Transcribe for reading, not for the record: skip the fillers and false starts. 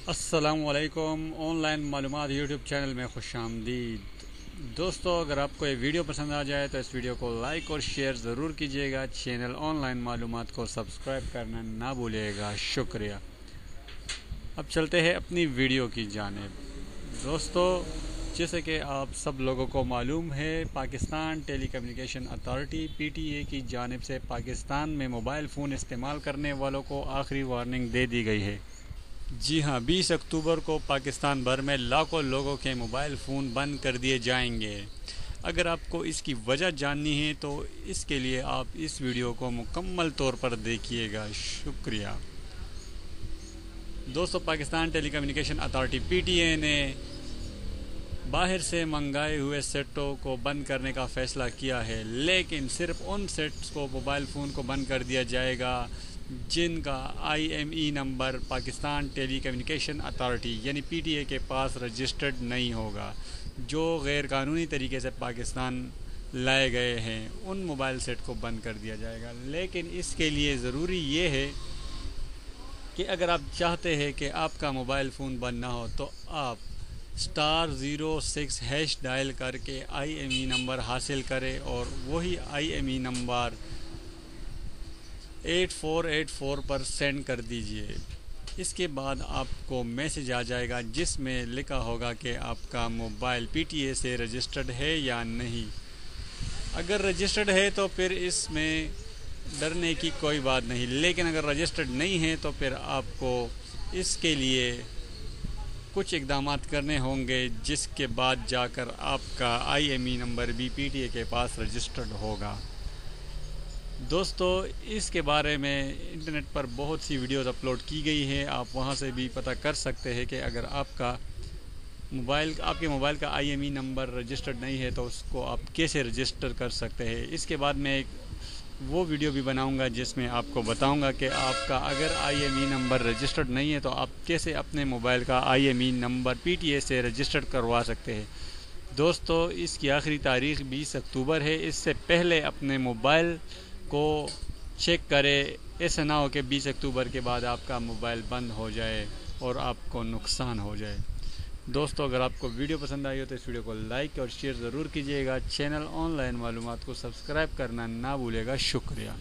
अस्सलामुअलैकुम। ऑनलाइन मालूमात YouTube channel में खुशामदीद। दोस्तों, अगर आपको ये वीडियो पसंद आ जाए तो इस वीडियो को लाइक और शेयर ज़रूर कीजिएगा। चैनल ऑनलाइन मालूमात को सब्सक्राइब करना ना भूलिएगा। शुक्रिया। अब चलते हैं अपनी वीडियो की जानिब। दोस्तों, जैसे कि आप सब लोगों को मालूम है, पाकिस्तान टेलीकम्युनिकेशन अथॉरिटी PTA की जानिब से पाकिस्तान में मोबाइल फ़ोन इस्तेमाल करने वालों को आखिरी वार्निंग दे दी गई है। जी हाँ, 20 अक्टूबर को पाकिस्तान भर में लाखों लोगों के मोबाइल फ़ोन बंद कर दिए जाएंगे। अगर आपको इसकी वजह जाननी है तो इसके लिए आप इस वीडियो को मुकम्मल तौर पर देखिएगा। शुक्रिया। दोस्तों, पाकिस्तान टेलीकम्युनिकेशन अथॉरिटी PTA ने बाहर से मंगाए हुए सेटों को बंद करने का फ़ैसला किया है, लेकिन सिर्फ उन सेट्स को मोबाइल फ़ोन को बंद कर दिया जाएगा जिनका IME number Pakistan telecommunication authority यानी PTA के पास रजिस्टर्ड नहीं होगा, जो गैर कानूनी तरीके से पाकिस्तान लाए गए हैं। उन मोबाइल सेट को बंद कर दिया जाएगा। लेकिन इसके लिए ज़रूरी ये है कि अगर आप चाहते हैं कि आपका मोबाइल फ़ोन बंद ना हो तो आप *06# डायल करके IME नंबर हासिल करें और वही IME नंबर 8484 पर सेंड कर दीजिए। इसके बाद आपको मैसेज आ जाएगा जिसमें लिखा होगा कि आपका मोबाइल PTA से रजिस्टर्ड है या नहीं। अगर रजिस्टर्ड है तो फिर इसमें डरने की कोई बात नहीं, लेकिन अगर रजिस्टर्ड नहीं है तो फिर आपको इसके लिए कुछ इक़दाम करने होंगे, जिसके बाद जाकर आपका IME नंबर भी PTA के पास रजिस्टर्ड होगा। दोस्तों, इसके बारे में इंटरनेट पर बहुत सी वीडियोस अपलोड की गई हैं, आप वहां से भी पता कर सकते हैं कि अगर आपके मोबाइल का IME नंबर रजिस्टर्ड नहीं है तो उसको आप कैसे रजिस्टर कर सकते हैं। इसके बाद मैं एक वो वीडियो भी बनाऊंगा जिसमें आपको बताऊंगा कि आपका अगर IME नंबर रजिस्टर्ड नहीं है तो आप कैसे अपने मोबाइल का IME नंबर PTA से रजिस्टर्ड करवा सकते हैं। दोस्तों, इसकी आखिरी तारीख़ 20 अक्टूबर है। इससे पहले अपने मोबाइल को चेक करें। ऐसा ना हो कि 20 अक्टूबर के बाद आपका मोबाइल बंद हो जाए और आपको नुकसान हो जाए। दोस्तों, अगर आपको वीडियो पसंद आई हो तो इस वीडियो को लाइक और शेयर ज़रूर कीजिएगा। चैनल ऑनलाइन मालूमात को सब्सक्राइब करना ना भूलिएगा। शुक्रिया।